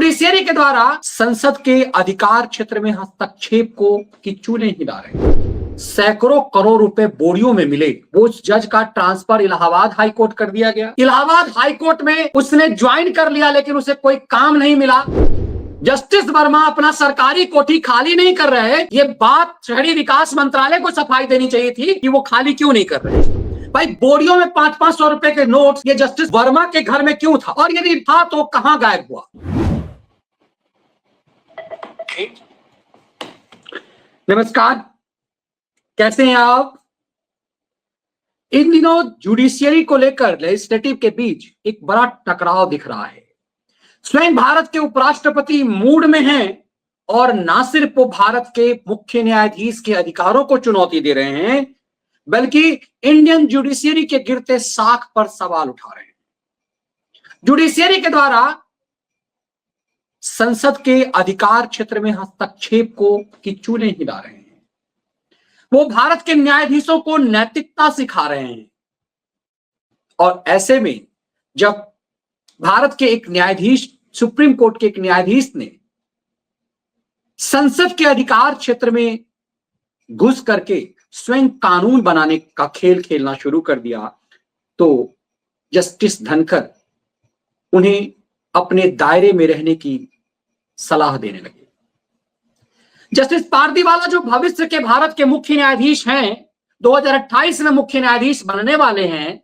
Judiciary के द्वारा संसद के अधिकार क्षेत्र में हस्तक्षेप को कि चूल्हे हिला रहे। सैकड़ों करोड़ रुपए बोरियों में मिले। वो जज का ट्रांसफर इलाहाबाद हाई कोर्ट कर दिया गया। इलाहाबाद हाई कोर्ट में उसने ज्वाइन कर लिया, लेकिन उसे कोई काम नहीं मिला। जस्टिस वर्मा अपना सरकारी कोठी खाली नहीं कर रहे। ये बात शहरी विकास मंत्रालय को सफाई देनी चाहिए थी कि वो खाली क्यों नहीं कर रहे। भाई, बोरियों में 500-500 रुपए के नोट्स ये जस्टिस वर्मा के घर में क्यों था, और यदि था तो कहां गायब हुआ। नमस्कार, कैसे हैं आप। इन दिनों जुडिशियरी को लेकर लेजिस्लेटिव के बीच एक बड़ा टकराव दिख रहा है। स्वयं भारत के उपराष्ट्रपति मूड में हैं और ना सिर्फ वो भारत के मुख्य न्यायाधीश के अधिकारों को चुनौती दे रहे हैं, बल्कि इंडियन जुडिशियरी के गिरते साख पर सवाल उठा रहे हैं। जुडिशियरी के द्वारा संसद के अधिकार क्षेत्र में हस्तक्षेप को कि चूल्हे हिला रहे हैं। वो भारत के न्यायाधीशों को नैतिकता सिखा रहे हैं। और ऐसे में जब भारत के एक न्यायाधीश, सुप्रीम कोर्ट के एक न्यायाधीश ने संसद के अधिकार क्षेत्र में घुस करके स्वयं कानून बनाने का खेल खेलना शुरू कर दिया, तो जस्टिस धनखड़ उन्हें अपने दायरे में रहने की सलाह देने लगे। जस्टिस पारदीवाला जो भविष्य के भारत के मुख्य न्यायाधीश हैं, 2028 में मुख्य न्यायाधीश बनने वाले हैं,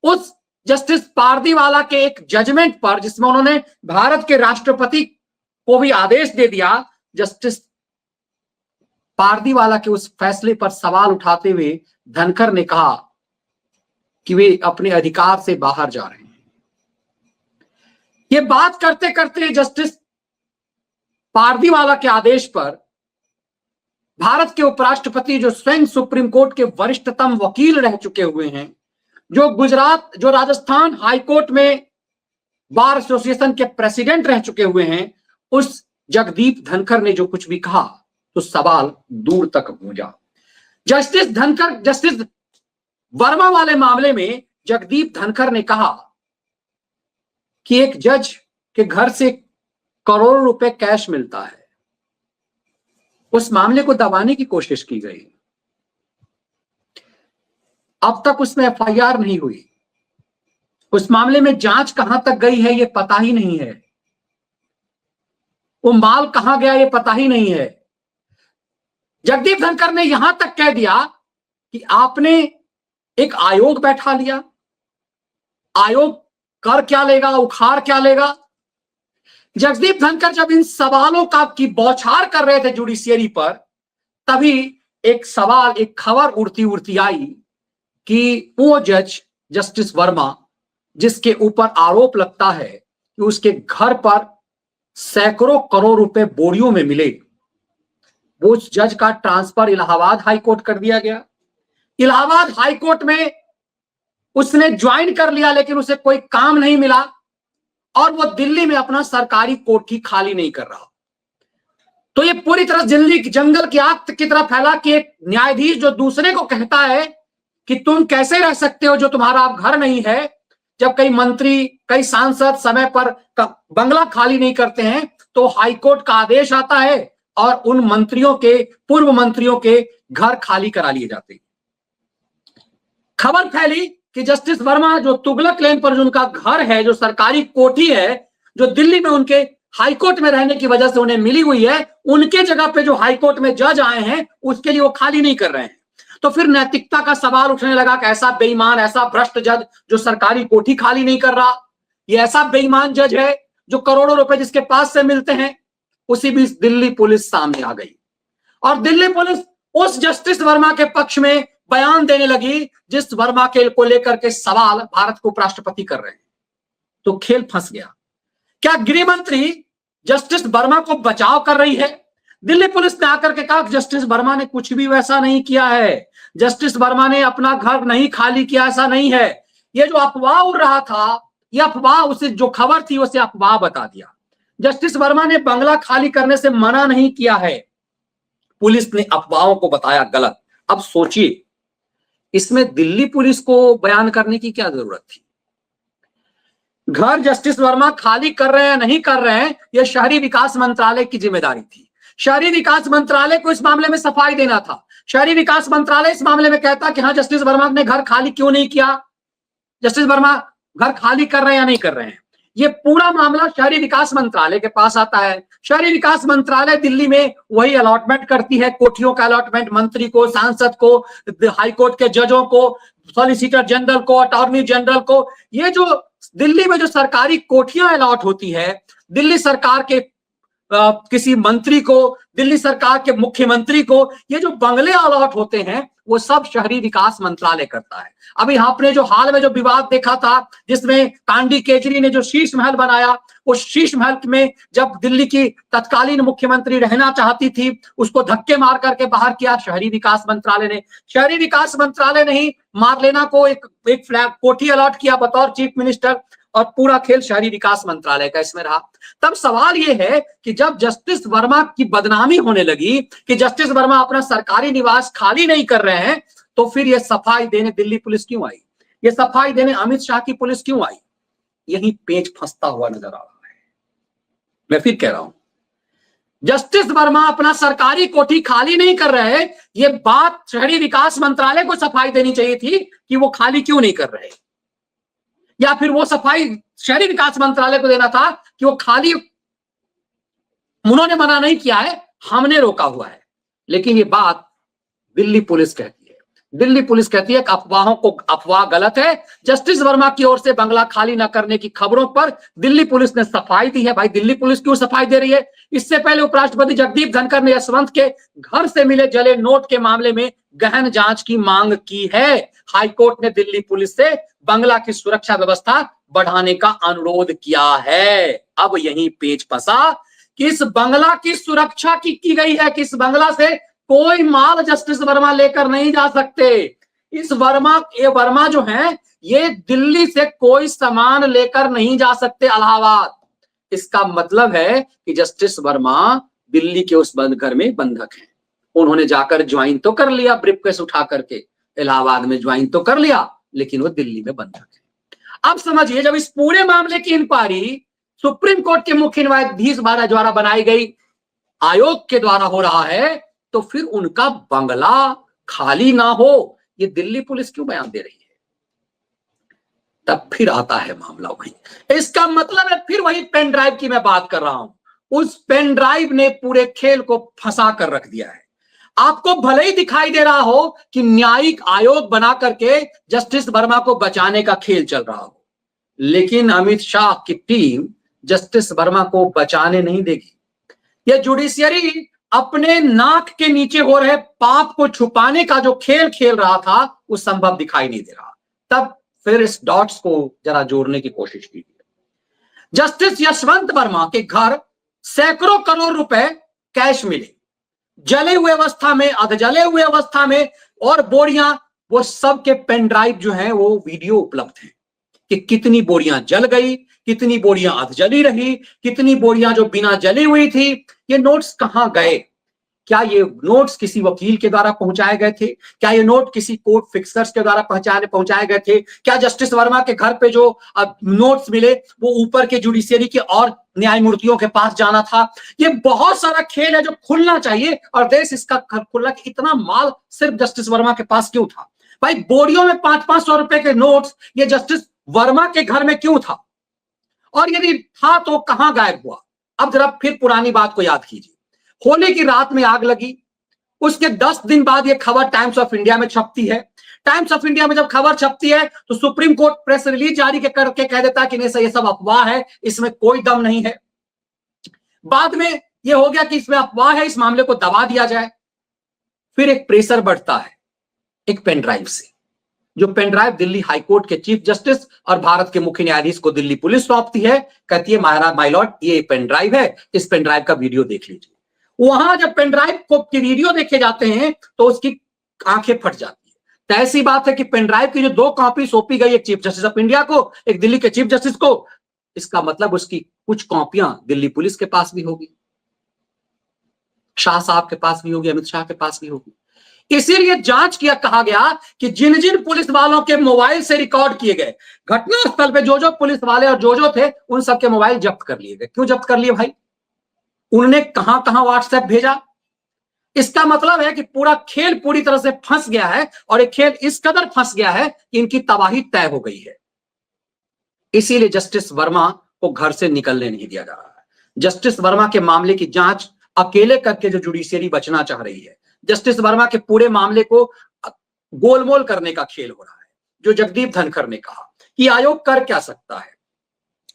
उस जस्टिस पारदीवाला के एक जजमेंट पर, जिसमें उन्होंने भारत के राष्ट्रपति को भी आदेश दे दिया, जस्टिस पारदीवाला के उस फैसले पर सवाल उठाते हुए धनखड़ ने कहा कि वे अपने अधिकार से बाहर जा रहे हैं। ये बात करते करते जस्टिस पारदीवाला के आदेश पर भारत के उपराष्ट्रपति, जो स्वयं सुप्रीम कोर्ट के वरिष्ठतम वकील रह चुके हुए हैं, जो राजस्थान हाई कोर्ट में बार एसोसिएशन के प्रेसिडेंट रह चुके हुए हैं, उस जगदीप धनखड़ ने जो कुछ भी कहा तो सवाल दूर तक गूंजा। जस्टिस वर्मा वाले मामले में जगदीप धनखड़ ने कहा कि एक जज के घर से करोड़ों रुपए कैश मिलता है। उस मामले को दबाने की कोशिश की गई। अब तक उसमें एफआईआर नहीं हुई। उस मामले में जांच कहां तक गई है ये पता ही नहीं है। वो माल कहां गया ये पता ही नहीं है। जगदीप धनखड़ ने यहां तक कह दिया कि आपने एक आयोग बैठा लिया, आयोग कर क्या लेगा, उखाड़ क्या लेगा। जगदीप धनखड़ जब इन सवालों की बौछार कर रहे थे जुडिशियरी पर, तभी एक सवाल, एक खबर उड़ती उड़ती आई कि वो जज जस्टिस वर्मा, जिसके ऊपर आरोप लगता है कि उसके घर पर सैकड़ों करोड़ रुपए बोरियों में मिले, वो जज का ट्रांसफर इलाहाबाद हाई कोर्ट कर दिया गया। इलाहाबाद हाई कोर्ट में उसने ज्वाइन कर लिया, लेकिन उसे कोई काम नहीं मिला और वो दिल्ली में अपना सरकारी कोठी खाली नहीं कर रहा। तो ये पूरी तरह दिल्ली जंगल की आग की तरह फैला कि एक न्यायाधीश जो दूसरे को कहता है कि तुम कैसे रह सकते हो जो तुम्हारा अब घर नहीं है, जब कई मंत्री, कई सांसद समय पर बंगला खाली नहीं करते हैं, तो हाईकोर्ट का आदेश आता है और उन मंत्रियों के, पूर्व मंत्रियों के घर खाली करा लिए जाते हैं। खबर फैली कि जस्टिस वर्मा, जो तुगलक लेन पर जो उनका घर है, जो सरकारी कोठी है, जो दिल्ली में उनके हाईकोर्ट में रहने की वजह से उन्हें मिली हुई है, उनके जगह पे जो हाईकोर्ट में जज आए हैं उसके लिए वो खाली नहीं कर रहे हैं। तो फिर नैतिकता का सवाल उठने लगा कि ऐसा बेईमान, ऐसा भ्रष्ट जज जो सरकारी कोठी खाली नहीं कर रहा, ये ऐसा बेईमान जज है जो करोड़ों रुपए जिसके पास से मिलते हैं। उसी बीच दिल्ली पुलिस सामने आ गई और दिल्ली पुलिस उस जस्टिस वर्मा के पक्ष में बयान देने लगी जिस वर्मा के को लेकर के सवाल भारत को उपराष्ट्रपति कर रहे हैं। तो खेल फंस गया। क्या गृह मंत्री जस्टिस वर्मा को बचाव कर रही है? दिल्ली पुलिस ने आकर के कहा जस्टिस वर्मा ने कुछ भी वैसा नहीं किया है, जस्टिस वर्मा ने अपना घर नहीं खाली किया, ऐसा नहीं है। ये जो अफवाह उड़ रहा था, ये अफवाह, उसे जो खबर थी उसे अफवाह बता दिया। जस्टिस वर्मा ने बंगला खाली करने से मना नहीं किया है, पुलिस ने अफवाहों को बताया गलत। अब सोचिए, इसमें दिल्ली पुलिस को बयान करने की क्या जरूरत थी? घर जस्टिस वर्मा खाली कर रहे हैं नहीं कर रहे हैं, यह शहरी विकास मंत्रालय की जिम्मेदारी थी। शहरी विकास मंत्रालय को इस मामले में सफाई देना था। शहरी विकास मंत्रालय इस मामले में कहता कि हाँ जस्टिस वर्मा ने घर खाली क्यों नहीं किया, जस्टिस वर्मा घर खाली कर रहे हैं या नहीं कर रहे हैं। ये पूरा मामला शहरी विकास मंत्रालय के पास आता है। शहरी विकास मंत्रालय दिल्ली में वही अलॉटमेंट करती है, कोठियों का अलॉटमेंट मंत्री को, सांसद को, हाईकोर्ट के जजों को, सॉलिसिटर जनरल को, अटॉर्नी जनरल को। ये जो दिल्ली में जो सरकारी कोठियां अलॉट होती है, दिल्ली सरकार के किसी मंत्री को, दिल्ली सरकार के मुख्यमंत्री को, ये जो बंगले अलॉट होते हैं वो सब शहरी विकास मंत्रालय करता है। अभी आपने जो हाल में जो विवाद देखा था जिसमें कांडी केजरी ने जो शीश महल बनाया, उस शीश महल में जब दिल्ली की तत्कालीन मुख्यमंत्री रहना चाहती थी, उसको धक्के मार करके बाहर किया शहरी विकास मंत्रालय ने। शहरी विकास मंत्रालय ने ही मार्लेना को एक फ्लैट कोठी अलॉट किया बतौर चीफ मिनिस्टर, और पूरा खेल शहरी विकास मंत्रालय का इसमें रहा। तब सवाल यह है कि जब जस्टिस वर्मा की बदनामी होने लगी कि जस्टिस वर्मा अपना सरकारी निवास खाली नहीं कर रहे हैं, तो फिर यह सफाई देने दिल्ली पुलिस क्यों आई, यह सफाई देने अमित शाह की पुलिस क्यों आई? यही पेच फंसता हुआ नजर आ रहा है। मैं फिर कह रहा हूं, जस्टिस वर्मा अपना सरकारी कोठी खाली नहीं कर रहे, यह बात शहरी विकास मंत्रालय को सफाई देनी चाहिए थी कि वो खाली क्यों नहीं कर रहे, या फिर वो सफाई शहरी विकास मंत्रालय को देना था कि वो खाली उन्होंने मना नहीं किया है, हमने रोका हुआ है। लेकिन ये बात दिल्ली पुलिस कहती है। दिल्ली पुलिस कहती है कि अफवाह गलत है। जस्टिस वर्मा की ओर से बंगला खाली न करने की खबरों पर दिल्ली पुलिस ने सफाई दी है। भाई दिल्ली पुलिस क्यों सफाई दे रही है? इससे पहले उपराष्ट्रपति जगदीप धनखड़ ने यशवंत के घर से मिले जले नोट के मामले में गहन जांच की मांग की है। हाईकोर्ट ने दिल्ली पुलिस से बंगला की सुरक्षा व्यवस्था बढ़ाने का अनुरोध किया है। अब यही पेच फंसा कि इस बंगला की सुरक्षा की गई है कि इस बंगला से कोई माल जस्टिस वर्मा लेकर नहीं जा सकते। ये वर्मा जो है ये दिल्ली से कोई सामान लेकर नहीं जा सकते इलाहाबाद। इसका मतलब है कि जस्टिस वर्मा दिल्ली के उस बंद घर में बंधक हैं। उन्होंने जाकर ज्वाइन तो कर लिया, ब्रीफकेस उठा करके इलाहाबाद में ज्वाइन तो कर लिया, लेकिन वो दिल्ली में बंधक है। अब समझिए, जब इस पूरे मामले की इंक्वायरी सुप्रीम कोर्ट के मुख्य न्यायाधीश द्वारा बनाई गई आयोग के द्वारा हो रहा है, तो फिर उनका बंगला खाली ना हो ये दिल्ली पुलिस क्यों बयान दे रही है? तब फिर आता है मामला वही। इसका मतलब है फिर वही पेन ड्राइव की मैं बात कर रहा हूं। उस पेन ड्राइव ने पूरे खेल को फंसा कर रख दिया है। आपको भले ही दिखाई दे रहा हो कि न्यायिक आयोग बना करके जस्टिस वर्मा को बचाने का खेल चल रहा हो, लेकिन अमित शाह की टीम जस्टिस वर्मा को बचाने नहीं देगी। यह जुडिशियरी अपने नाक के नीचे हो रहे पाप को छुपाने का जो खेल खेल रहा था वो संभव दिखाई नहीं दे रहा। तब फिर इस डॉट्स को जरा जोड़ने की कोशिश कीजिए। जस्टिस यशवंत वर्मा के घर सैकड़ों करोड़ रुपए कैश मिले, जले हुए अवस्था में, अधजले हुए अवस्था में, और बोरियां, वो सब के पेन ड्राइव जो है वो वीडियो उपलब्ध है कि कितनी बोरियां जल गई, कितनी बोरियां अधजली रही, कितनी बोरियां जो बिना जली हुई थी। ये नोट्स कहां गए? क्या ये नोट्स किसी वकील के द्वारा पहुंचाए गए थे? क्या ये नोट किसी कोर्ट फिक्सर्स के द्वारा पहुंचाए गए थे? क्या जस्टिस वर्मा के घर पे जो नोट्स मिले वो ऊपर के जुडिशियरी के और न्यायमूर्तियों के पास जाना था? ये बहुत सारा खेल है जो खुलना चाहिए, और देश इसका खुला कि इतना माल सिर्फ जस्टिस वर्मा के पास क्यों था? भाई बोरियों में 500-500 रुपए के नोट्स ये जस्टिस वर्मा के घर में क्यों था? और यदि था तो कहां गायब हुआ? अब जरा फिर पुरानी बात को याद कीजिए। होली की रात में आग लगी, उसके 10 दिन बाद यह खबर टाइम्स ऑफ इंडिया में छपती है। टाइम्स ऑफ इंडिया में जब खबर छपती है तो सुप्रीम कोर्ट प्रेस रिलीज जारी करके कह देता है कि नहीं, ये सब अफवाह है, इसमें कोई दम नहीं है। बाद में यह हो गया कि इसमें अफवाह है, इस मामले को दबा दिया जाए। फिर एक प्रेशर बढ़ता है एक पेन ड्राइव से, जो पेन ड्राइव दिल्ली हाईकोर्ट के चीफ जस्टिस और भारत के मुख्य न्यायाधीश को दिल्ली पुलिस सौंपती है। कहती है माय लॉर्ड ये पेन ड्राइव है, इस पेन ड्राइव का वीडियो देख लीजिए। वहां जब पेन ड्राइव को वीडियो देखे जाते हैं तो उसकी आंखें फट जाती है। तो ऐसी बात है कि पेन ड्राइव की जो 2 कॉपी सौंपी गई, एक चीफ जस्टिस ऑफ इंडिया को, एक दिल्ली के चीफ जस्टिस को, इसका मतलब उसकी कुछ कॉपियां दिल्ली पुलिस के पास भी होगी, शाह साहब के पास भी होगी, अमित शाह के पास भी होगी। इसीलिए जांच किया, कहा गया कि जिन जिन पुलिस वालों के मोबाइल से रिकॉर्ड किए गए, घटनास्थल पे जो जो पुलिस वाले और जो जो थे उन सबके मोबाइल जब्त कर लिए गए। क्यों जब्त कर लिए भाई? उन्होंने कहां कहां व्हाट्सएप भेजा? इसका मतलब है कि पूरा खेल पूरी तरह से फंस गया है, और एक खेल इस कदर फंस गया है कि इनकी तबाही तय हो गई है। इसीलिए जस्टिस वर्मा को घर से निकलने नहीं दिया जा रहा है। जस्टिस वर्मा के मामले की जांच अकेले करके जो जुडिशियरी बचना चाह रही है, जस्टिस वर्मा के पूरे मामले को गोलमोल करने का खेल हो रहा है। जो जगदीप धनखड़ ने कहा कि आयोग कर क्या सकता है,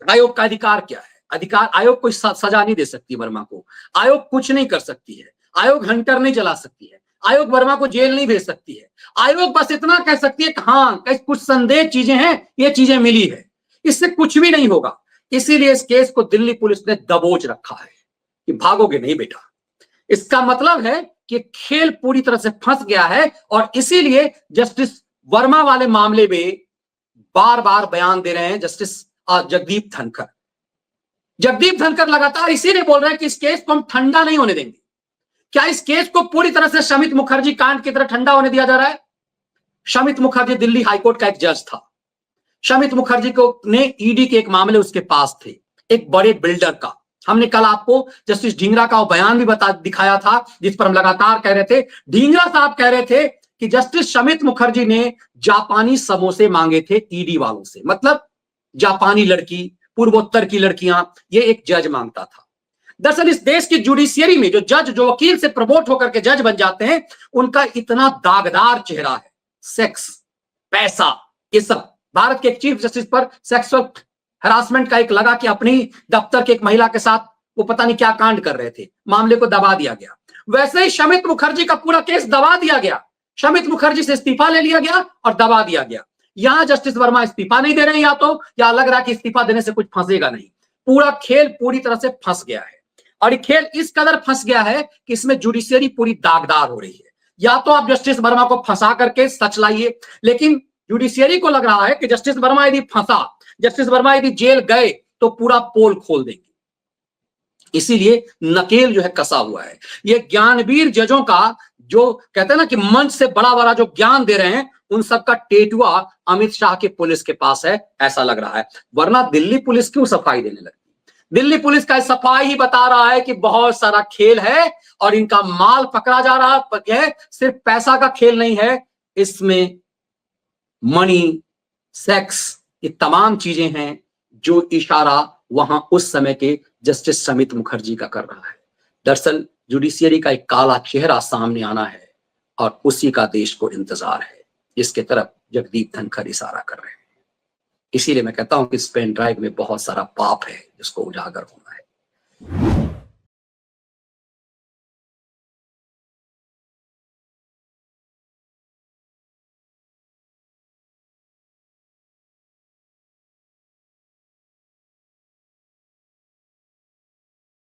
आयोग का अधिकार क्या है? अधिकार, आयोग कोई सजा नहीं दे सकती वर्मा को, आयोग कुछ नहीं कर सकती है, आयोग हंटर नहीं चला सकती है, आयोग वर्मा को जेल नहीं भेज सकती है। आयोग बस इतना कह सकती है कि हाँ कुछ संदेह चीजें हैं, ये चीजें मिली है, इससे कुछ भी नहीं होगा। इसीलिए इस केस को दिल्ली पुलिस ने दबोच रखा है कि भागोगे नहीं बेटा। इसका मतलब है कि खेल पूरी तरह से फंस गया है, और इसीलिए जस्टिस वर्मा वाले मामले में बार बार बयान दे रहे हैं जस्टिस जगदीप धनखड़। जगदीप धनखड़ लगातार इसीलिए बोल रहे हैं कि इस केस को हम ठंडा नहीं होने देंगे। क्या इस केस को पूरी तरह से शमित मुखर्जी कांड की तरह ठंडा होने दिया जा रहा है? शमित मुखर्जी दिल्ली हाईकोर्ट का एक जज था। शमित मुखर्जी को ने ईडी के एक मामले उसके पास थे, एक बड़े बिल्डर का। हमने कल आपको जस्टिस ढींगरा का वो बयान भी दिखाया था, जिस पर हम लगातार कह रहे थे। ढींगरा साहब कह रहे थे कि जस्टिस शमित मुखर्जी ने जापानी समोसे मांगे थे ईडी वालों से, मतलब जापानी लड़की, पूर्वोत्तर की लड़कियां, ये एक जज मांगता था। दरअसल इस देश की जुडिशियरी में जो जज, जो वकील से प्रमोट होकर के जज बन जाते हैं, उनका इतना दागदार चेहरा है। सेक्स, पैसा, ये सब। भारत के एक चीफ जस्टिस पर सेक्सुअल हरासमेंट का एक लगा कि अपनी दफ्तर के एक महिला के साथ वो पता नहीं क्या कांड कर रहे थे, मामले को दबा दिया गया। वैसे ही शमित मुखर्जी का पूरा केस दबा दिया गया। शमित मुखर्जी से इस्तीफा ले लिया गया और दबा दिया गया। यहां जस्टिस वर्मा इस्तीफा नहीं दे रहे हैं, या लग रहा है कि इस्तीफा देने से कुछ फंसेगा नहीं। पूरा खेल पूरी तरह से फंस गया है, और ये खेल इस कदर फंस गया है कि इसमें जुडिशियरी पूरी दागदार हो रही है। या तो आप जस्टिस वर्मा को फंसा करके सच लाइए, लेकिन जुडिशियरी को लग रहा है कि जस्टिस वर्मा यदि फंसा, जस्टिस वर्मा यदि जेल गए, तो पूरा पोल खोल देंगे। इसीलिए नकेल जो है कसा हुआ है। ये ज्ञानवीर जजों का जो कहते हैं ना कि मंच से बड़ा बड़ा जो ज्ञान दे रहे हैं, उन सबका टेटुआ अमित शाह के पुलिस के पास है, ऐसा लग रहा है। वरना दिल्ली पुलिस क्यों सफाई देने लगी? दिल्ली पुलिस का सफाई ही बता रहा है कि बहुत सारा खेल है और इनका माल पकड़ा जा रहा है। सिर्फ पैसा का खेल नहीं है, इसमें मनी, सेक्स, ये तमाम चीजें हैं जो इशारा वहां उस समय के जस्टिस शमित मुखर्जी का कर रहा है। दरअसल जुडिशियरी का एक काला चेहरा सामने आना है, और उसी का देश को इंतजार है, जिसके तरफ जगदीप धनखड़ इशारा कर रहे हैं। इसीलिए मैं कहता हूं कि इस पेन ड्राइव में बहुत सारा पाप है जिसको उजागर होना है।